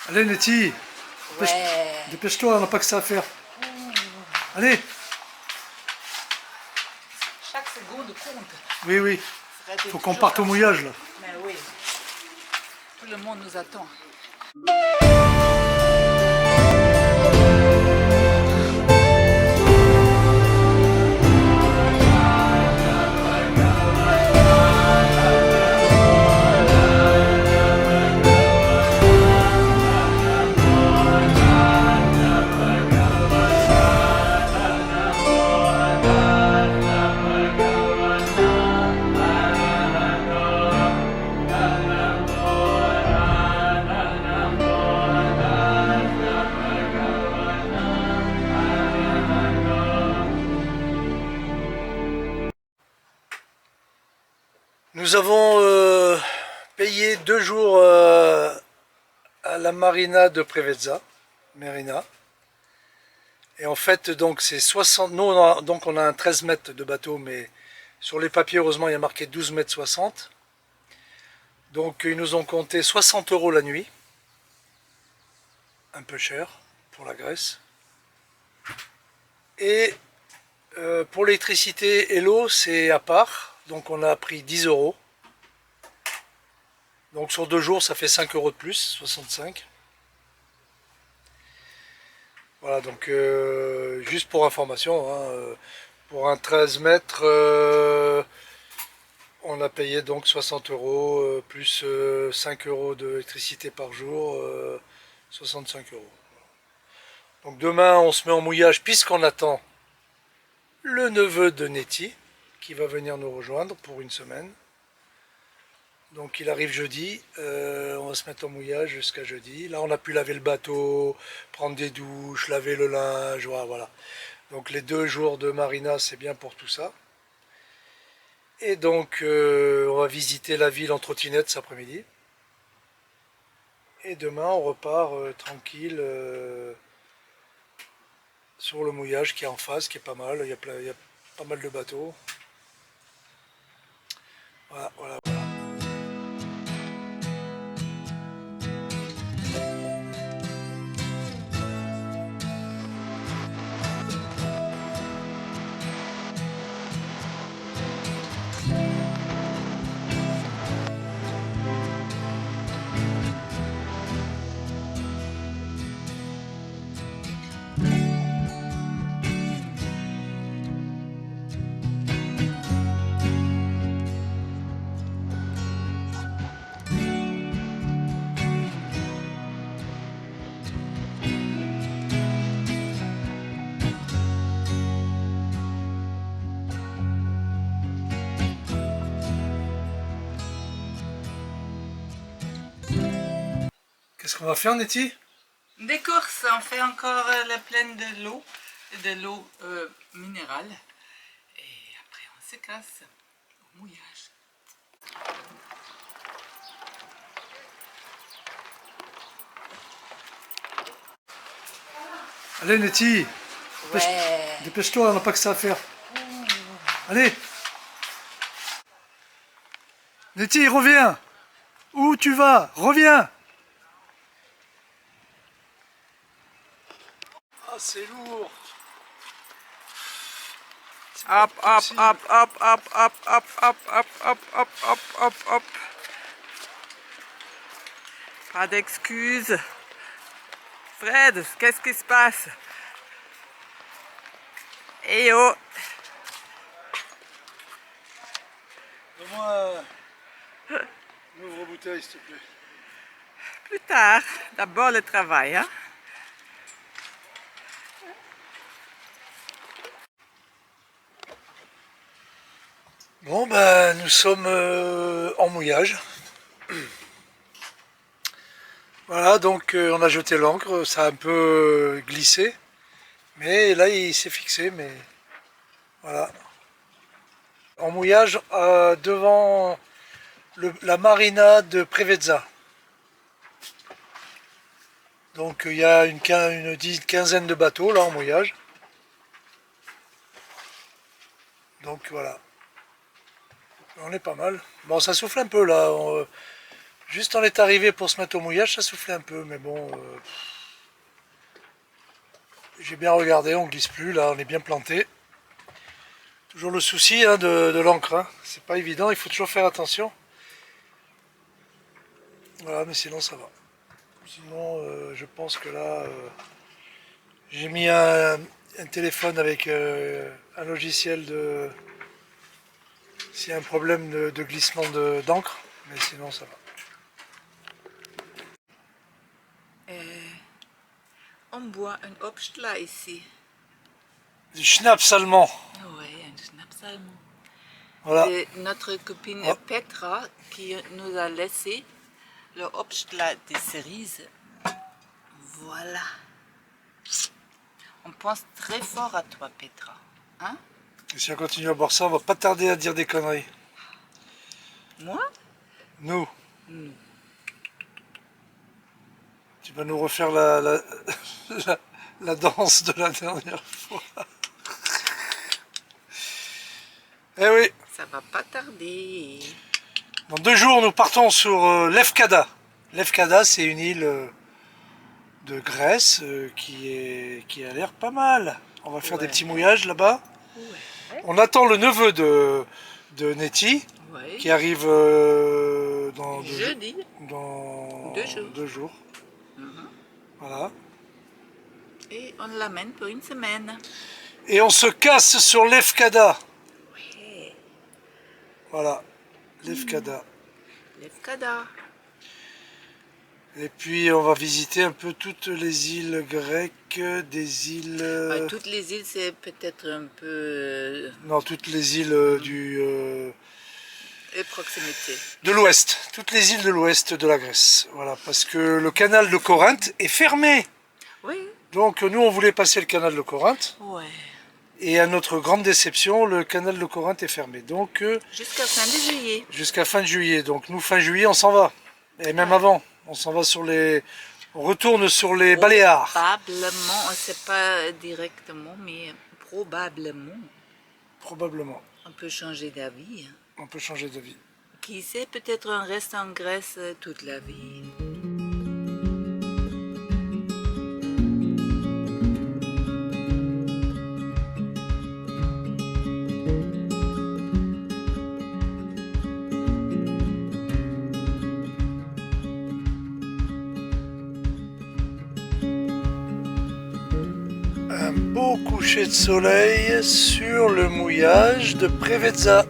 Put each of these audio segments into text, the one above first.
Allez Nettie, Ouais. dépêche-toi, on n'a pas que ça à faire. Allez. Chaque seconde compte. Oui, oui. Fred est Faut qu'on toujours parte au comme ça. mouillage là. Mais oui. Tout le monde nous attend. Nous avons payé 2 jours à la marina de Preveza, Marina. Et en fait, donc c'est 60. Nous, on a un 13 mètres de bateau, mais sur les papiers, heureusement, il y a marqué 12 mètres 60. Donc ils nous ont compté 60 € la nuit. Un peu cher pour la Grèce. Et pour l'électricité et l'eau, c'est à part. Donc on a pris 10 €. Donc sur 2 jours, ça fait 5 € de plus, 65. Voilà, donc juste pour information, hein, pour un 13 mètres, on a payé donc 60 € plus 5 € d'électricité par jour, 65 €. Donc demain, on se met en mouillage puisqu'on attend le neveu de Nettie qui va venir nous rejoindre pour une semaine. Donc il arrive jeudi, on va se mettre en mouillage jusqu'à jeudi. Là on a pu laver le bateau, prendre des douches, laver le linge, voilà. Donc les 2 jours de marina c'est bien pour tout ça. Et donc on va visiter la ville en trottinette cet après-midi. Et demain on repart tranquille sur le mouillage qui est en face, qui est pas mal. Il y a pas mal de bateaux. Voilà, voilà. Qu'est-ce qu'on va faire, Nettie? Des courses, on fait encore la plaine de l'eau minérale. Et après on se casse au mouillage. Allez, Nettie, Ouais. dépêche-toi, on n'a pas que ça à faire. Allez. Nettie, reviens. Où tu vas? Reviens. Ah, c'est lourd. Hop, hop, hop, hop, hop, hop, hop, hop, hop, hop, hop, hop, hop, hop. Pas d'excuses. Fred, qu'est-ce qui se passe? Eh oh! Donne-moi une ouvre-bouteille, s'il te plaît. Plus tard. D'abord le travail, hein? Bon, ben, nous sommes en mouillage. Voilà, donc on a jeté l'ancre, ça a un peu glissé. Mais là, il s'est fixé, mais voilà. En mouillage devant la marina de Preveza. Donc il y a une quinzaine de bateaux là en mouillage. Donc voilà. On est pas mal. Bon, ça souffle un peu là. Juste on est arrivé pour se mettre au mouillage, ça soufflait un peu, mais bon, j'ai bien regardé, on glisse plus, là on est bien planté. Toujours le souci hein, de l'encre, hein. C'est pas évident, il faut toujours faire attention. Voilà, mais sinon ça va. Sinon, je pense que là, j'ai mis un téléphone avec un logiciel de... S'il y a un problème de glissement d'encre, mais sinon ça va. On boit un Obstler ici. Du schnapps allemand. Oui, un Schnaps allemand. Voilà. C'est notre copine Oh. Petra qui nous a laissé le Obstler des cerises. Voilà. On pense très fort à toi, Petra. Hein? Et si on continue à boire ça, on va pas tarder à dire des conneries. Moi? Nous. Nous. Tu vas nous refaire la danse de la dernière fois. Eh oui. Ça va pas tarder. Dans 2 jours, nous partons sur Lefkada. Lefkada, c'est une île de Grèce qui a l'air pas mal. On va faire des Ouais. petits mouillages là-bas. Ouais. On attend le neveu de Nettie Ouais. qui arrive dans Jeudi. dans 2 jours. 2 jours. Voilà. Et on l'amène pour une semaine. Et on se casse sur Lefkada. Ouais. Voilà. Lefkada. Lefkada. Et puis on va visiter un peu toutes les îles grecques, des îles... Toutes les îles, c'est peut-être un peu Non, toutes les îles proximité. de l'ouest. Toutes les îles de l'ouest de la Grèce. Voilà, parce que le canal de Corinthe est fermé. Oui. Donc nous, on voulait passer le canal de Corinthe. Ouais. Et à notre grande déception, le canal de Corinthe est fermé. Donc Jusqu'à fin de juillet. jusqu'à fin de juillet. Donc nous, fin juillet, on s'en va. Et même avant, on s'en va sur les... On retourne sur les Baléares. Probablement, on ne sait pas directement, mais probablement, Probablement. on peut changer d'avis. Hein. On peut changer d'avis. Qui sait, peut-être on reste en Grèce toute la vie. Un beau coucher de soleil sur le mouillage de Preveza.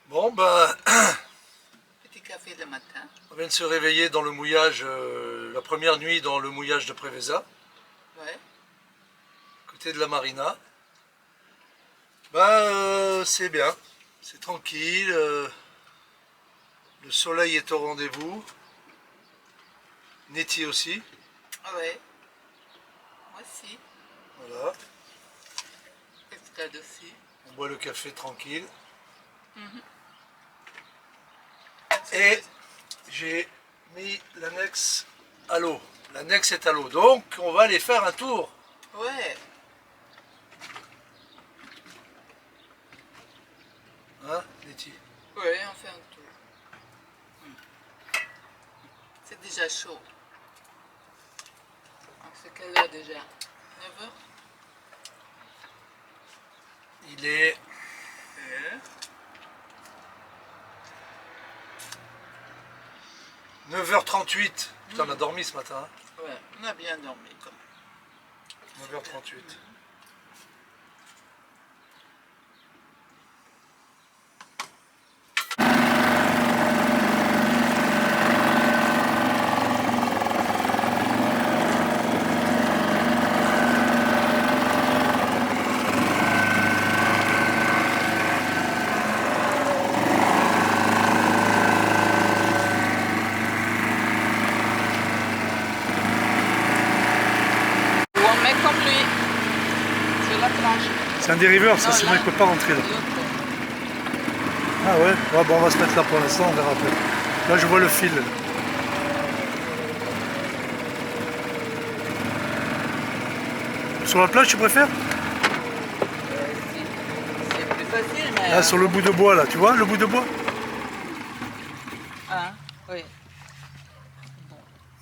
Bon ben, Petit café le matin. on vient de se réveiller dans le mouillage, la première nuit dans le mouillage de Preveza, Ouais. côté de la marina. Ben c'est bien, c'est tranquille, le soleil est au rendez-vous, Nettie aussi, Ouais. Moi aussi. voilà, Escade aussi. on boit le café tranquille. Et j'ai mis l'annexe à l'eau. L'annexe est à l'eau, donc on va aller faire un tour. Ouais. Hein, Nettie? Ouais, on fait un tour. C'est déjà chaud. Donc c'est quelle heure déjà? 9h? Il est 9h38. Putain, on a dormi ce matin. Hein. Ouais, on a bien dormi. 9h38. Ou on met comme lui. dériveur, ça Non, c'est là, vrai qu'il ne peut pas rentrer là. l'autre. Ah ouais, ouais, bon, on va se mettre là pour l'instant, on verra après. Là je vois le fil. Sur la plage tu préfères? C'est plus facile, mais... Là sur le bout de bois là, tu vois le bout de bois? Ah, oui. Et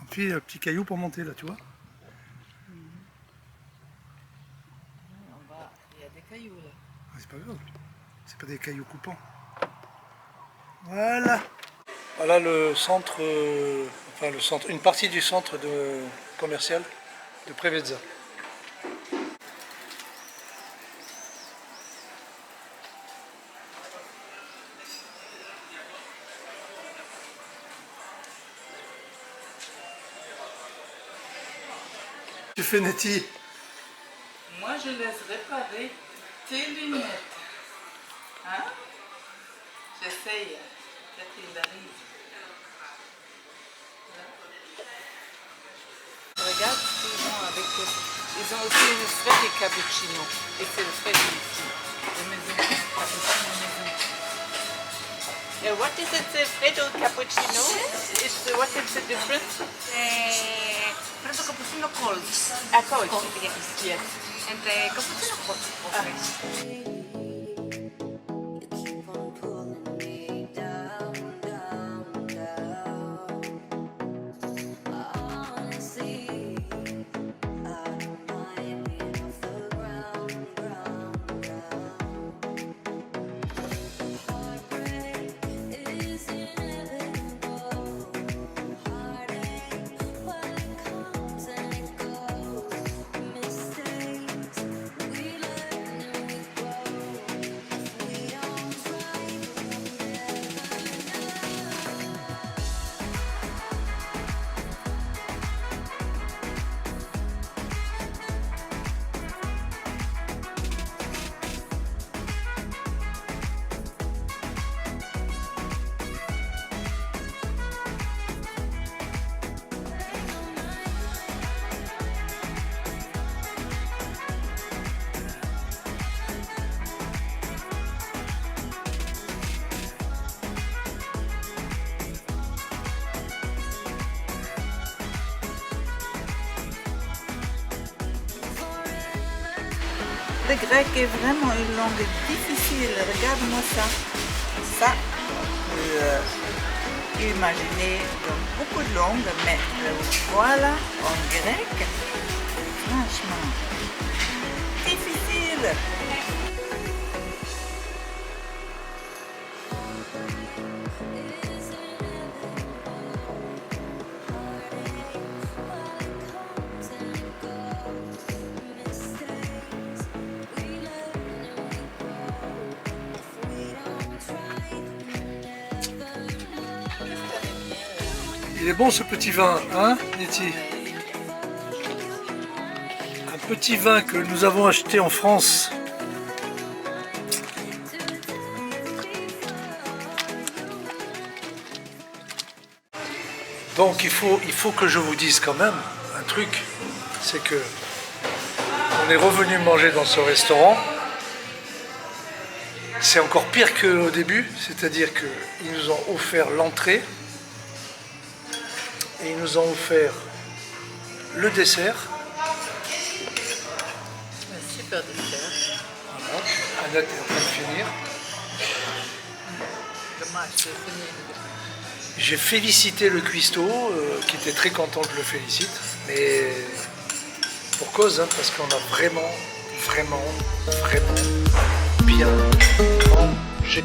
puis un petit caillou pour monter là, tu vois? Il y a des cailloux là. Ah, c'est pas grave, c'est pas des cailloux coupants. Voilà. Voilà le centre, enfin le centre, une partie du centre commercial de Preveza. Tu fais Nettie? Moi, je laisse réparer tes lunettes. Hein? J'essaye. Peut-être qu'il arrive. Regarde ce qu'ils ont avec eux. Ils ont aussi une Freddy cappuccino. Et c'est le Freddy ici. La maison. Cappuccino maison. What is it, Freddo cappuccino? What is the difference? Freddo cappuccino cold. Ah, cold. Yes. And cappuccino hot. Keep on pulling me down, down, down. Honestly, I don't mind being off the ground, ground, ground. Heartbreak is inevitable. Heartache, well, it comes and it goes. Mistakes, we learn and we grow. If we don't try, we'll never know. Le grec est vraiment une langue difficile. Regarde-moi ça. Ça, imaginez dans beaucoup de langues, mais voilà, en grec, franchement, difficile. Il est bon ce petit vin, hein, Nettie? Un petit vin que nous avons acheté en France. Donc il faut que je vous dise quand même un truc, c'est que on est revenu manger dans ce restaurant. C'est encore pire qu'au début, c'est-à-dire qu'ils nous ont offert l'entrée et ils nous ont offert le dessert. Un super dessert. Voilà. Annette est en train de finir. Dommage, c'est fini. J'ai félicité le cuistot, qui était très content que je le félicite, mais pour cause, hein, parce qu'on a vraiment bien mangé.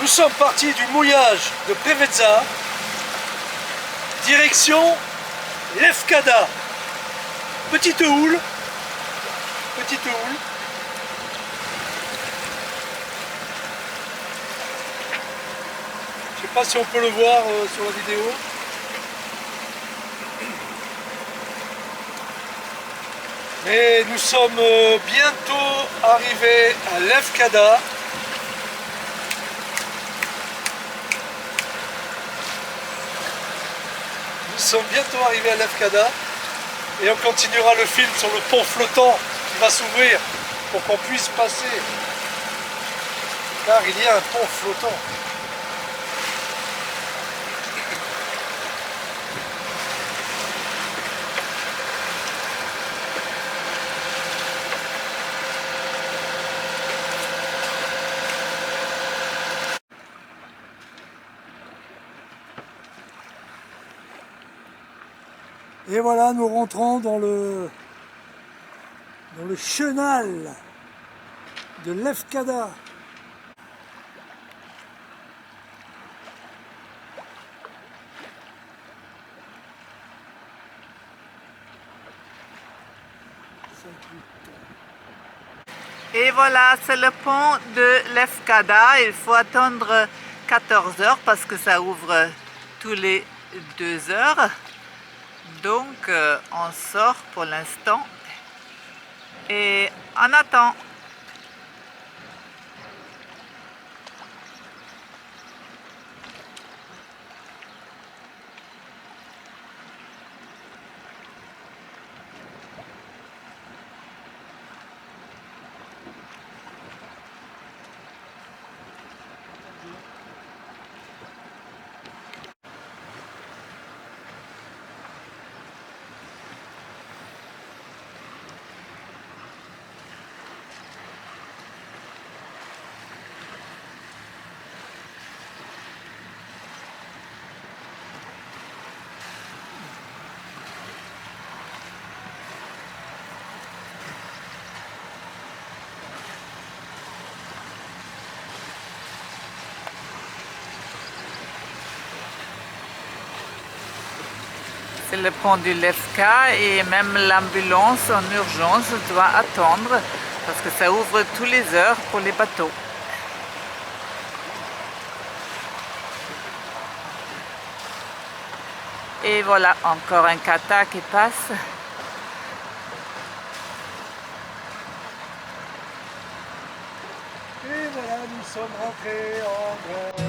Nous sommes partis du mouillage de Preveza, direction Lefkada. Petite houle. Je sais pas si on peut le voir sur la vidéo. Mais nous sommes bientôt arrivés à Lefkada. Nous sommes bientôt arrivés à Lefkada et on continuera le film sur le pont flottant qui va s'ouvrir pour qu'on puisse passer. Car il y a un pont flottant. Et voilà, nous rentrons dans le chenal de Lefkada. Et voilà, c'est le pont de Lefkada. Il faut attendre 14 heures parce que ça ouvre tous les 2 heures. Donc, on sort pour l'instant et on attend. C'est le pont du Lefka et même l'ambulance en urgence doit attendre parce que ça ouvre tous les heures pour les bateaux. Et voilà, encore un kata qui passe. Et voilà, nous sommes rentrés en Grèce.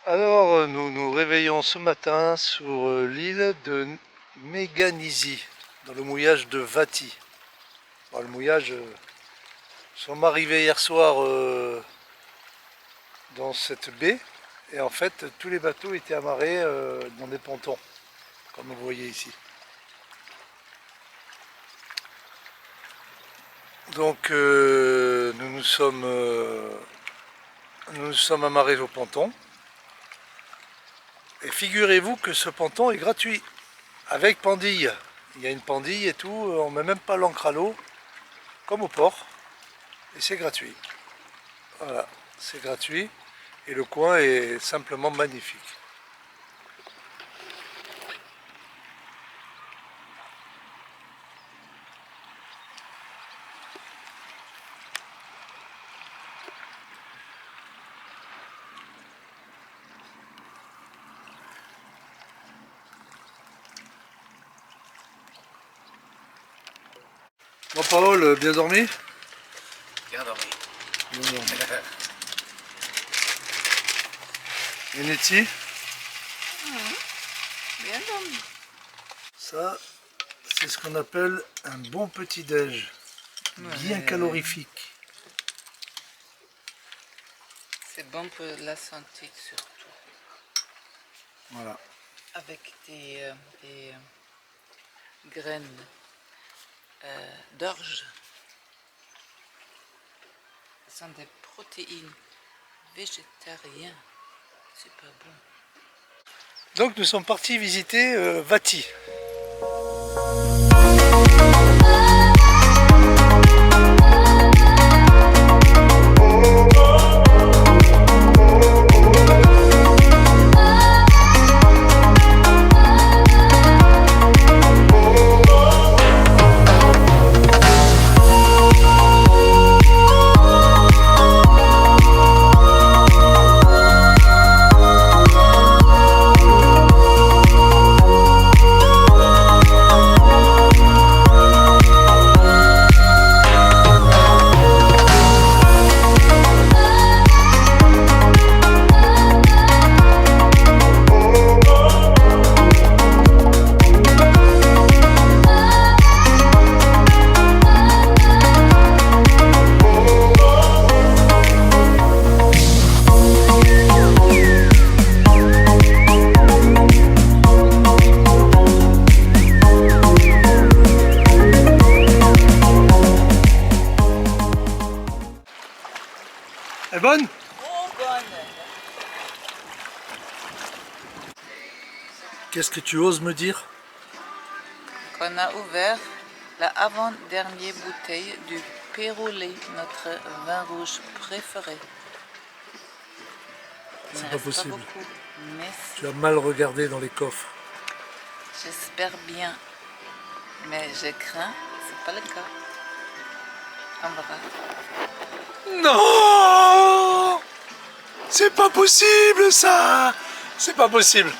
Alors, nous nous réveillons ce matin sur l'île de Méganisie, dans le mouillage de Vati. Bon, le mouillage, nous sommes arrivés hier soir dans cette baie, et en fait, tous les bateaux étaient amarrés dans des pontons, comme vous voyez ici. Donc, nous nous sommes amarrés au ponton. Et figurez-vous que ce ponton est gratuit, avec pendille. Il y a une pendille et tout, on ne met même pas l'ancre à l'eau, comme au port, et c'est gratuit. Voilà, c'est gratuit, et le coin est simplement magnifique. Bon, Paul, bien dormi? Bien dormi. Bien dormi. Et Nettie? Bien dormi. Ça, c'est ce qu'on appelle un bon petit-déj, bien Ouais. calorifique. C'est bon pour la santé surtout. Voilà. Avec des graines d'orge. Ce sont des protéines végétariennes. Super bon. Donc nous sommes partis visiter Vati. Elle est bonne? Oh, bonne! Qu'est-ce que tu oses me dire? On a ouvert la avant-dernière bouteille du Pérolé, notre vin rouge préféré. Il C'est ne pas reste possible. beaucoup, mais Tu as mal regardé dans les coffres. j'espère bien. Mais je crains, c'est pas le cas. On verra. Non! C'est pas possible ça! C'est pas possible!